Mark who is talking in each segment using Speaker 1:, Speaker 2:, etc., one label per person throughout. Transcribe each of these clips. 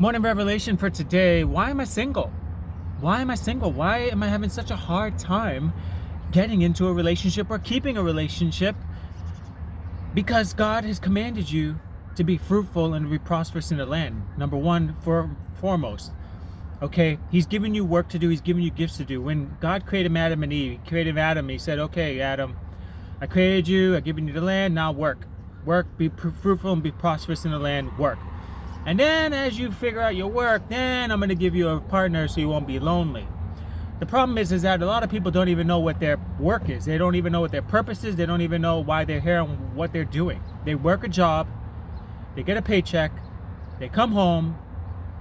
Speaker 1: Morning revelation for today. Why am I single? Why am I single? Why am I having such a hard time getting into a relationship or keeping a relationship? Because God has commanded you to be fruitful and to be prosperous in the land. Number one, foremost. Okay, He's given you work to do. He's given you gifts to do. When God created Adam and Eve, He created Adam. He said, okay, Adam, I created you. I've given you the land. Now work. Work, be fruitful and be prosperous in the land. Work. And then as you figure out your work, then I'm going to give you a partner so you won't be lonely. The problem is that a lot of people don't even know what their work is. They don't even know what their purpose is. They don't even know why they're here and what they're doing. They work a job, they get a paycheck, they come home,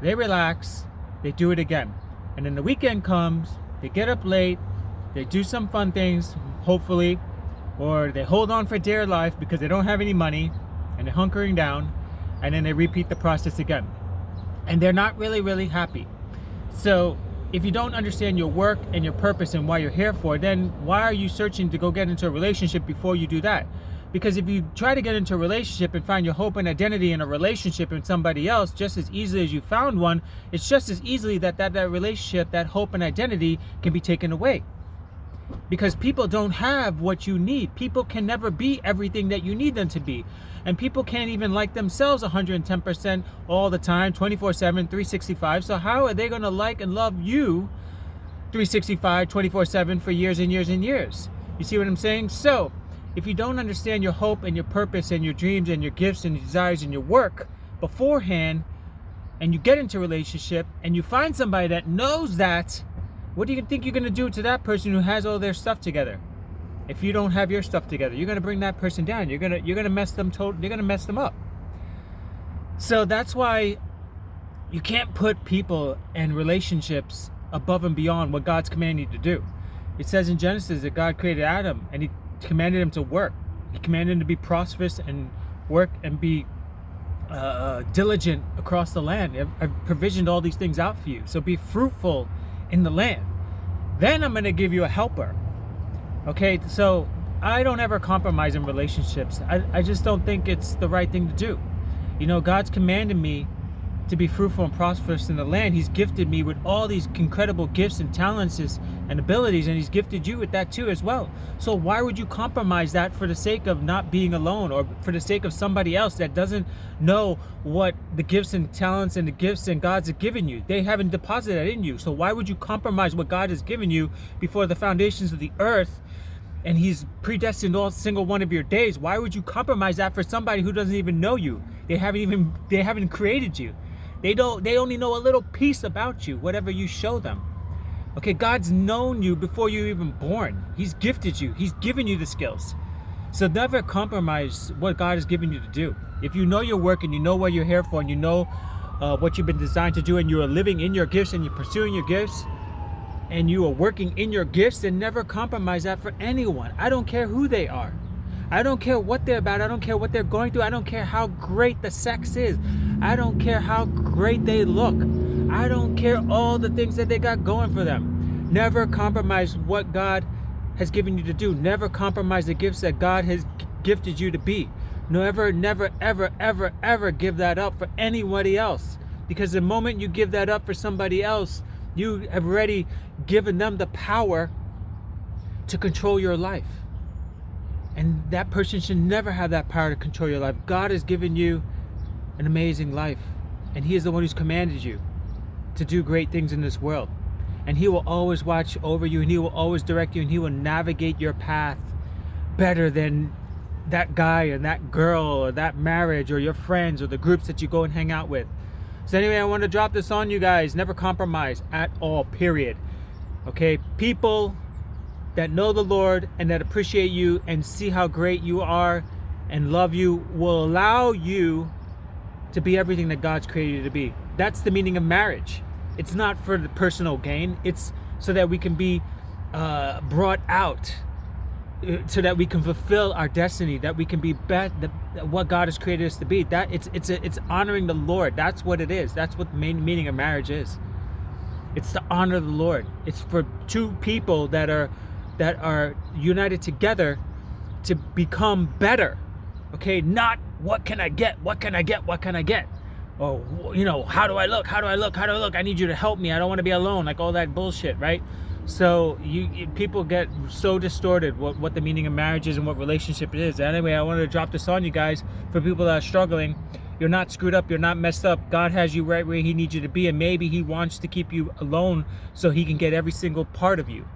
Speaker 1: they relax, they do it again. And then the weekend comes, they get up late, they do some fun things, hopefully, or they hold on for dear life because they don't have any money and they're hunkering down. And then they repeat the process again. And they're not really happy. So if you don't understand your work and your purpose and why you're here for, then why are you searching to go get into a relationship before you do that? Because if you try to get into a relationship and find your hope and identity in a relationship in somebody else just as easily as you found one, it's just as easily that relationship, that hope and identity can be taken away. Because people don't have what you need. People can never be everything that you need them to be. And people can't even like themselves 110% all the time, 24/7, 365. So how are they going to like and love you 365, 24/7 for years and years and years? You see what I'm saying? So if you don't understand your hope and your purpose and your dreams and your gifts and your desires and your work beforehand, and you get into a relationship and you find somebody that knows that, what do you think you're going to do to that person who has all their stuff together? If you don't have your stuff together, you're going to bring that person down. You're going to mess them you're going to mess them up. So that's why you can't put people and relationships above and beyond what God's commanded you to do. It says in Genesis that God created Adam and He commanded him to work. He commanded him to be prosperous and work and be diligent across the land. I've provisioned all these things out for you. So be fruitful in the land. Then I'm going to give you a helper. Okay, so I don't ever compromise in relationships. I just don't think it's the right thing to do. You know, God's commanded me to be fruitful and prosperous in the land. He's gifted me with all these incredible gifts and talents and abilities, and He's gifted you with that too as well. So why would you compromise that for the sake of not being alone, or for the sake of somebody else that doesn't know what the gifts and talents and the gifts and God's have given you? They haven't deposited that in you. So why would you compromise what God has given you before the foundations of the earth? And He's predestined all single one of your days. Why would you compromise that for somebody who doesn't even know you? They haven't created you. They only know a little piece about you, whatever you show them. Okay, God's known you before you were even born. He's gifted you. He's given you the skills. So never compromise what God has given you to do. If you know your work and you know what you're here for and you know what you've been designed to do, and you are living in your gifts and you're pursuing your gifts and you are working in your gifts, then never compromise that for anyone. I don't care who they are. I don't care what they're about. I don't care what they're going through. I don't care how great the sex is. I don't care how great they look. I don't care all the things that they got going for them. Never compromise what God has given you to do. Never compromise the gifts that God has gifted you to be. Never, ever give that up for anybody else. Because the moment you give that up for somebody else, you have already given them the power to control your life. And that person should never have that power to control your life. God has given you an amazing life. And He is the one who's commanded you to do great things in this world. And He will always watch over you, and He will always direct you, and He will navigate your path better than that guy and that girl or that marriage or your friends or the groups that you go and hang out with. So anyway, I want to drop this on you guys. Never compromise at all, period. Okay, people that know the Lord and that appreciate you and see how great you are and love you will allow you to be everything that God's created you to be. That's the meaning of marriage. It's not for the personal gain. It's so that we can be brought out, so that we can fulfill our destiny, that we can be what God has created us to be. That it's honoring the Lord. That's what it is. That's what the main meaning of marriage is. It's to honor the Lord. It's for two people that are united together to become better. Okay, not what can I get? or, you know, how do I look? How do I look? How do I look? I need you to help me. I don't want to be alone. Like all that bullshit, right? So people get so distorted what the meaning of marriage is and what relationship it is. Anyway, I wanted to drop this on you guys for people that are struggling. You're not screwed up. You're not messed up. God has you right where he needs you to be. And maybe he wants to keep you alone so he can get every single part of you.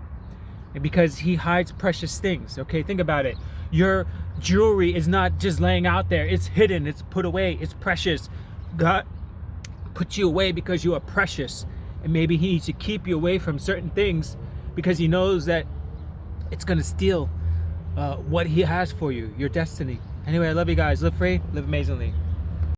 Speaker 1: And because he hides precious things. Okay, think about it. Your jewelry is not just laying out there. It's hidden. It's put away. It's precious. God put you away because you are precious. And maybe he needs to keep you away from certain things because he knows that it's going to steal what he has for you, your destiny. Anyway, I love you guys. Live free, live amazingly.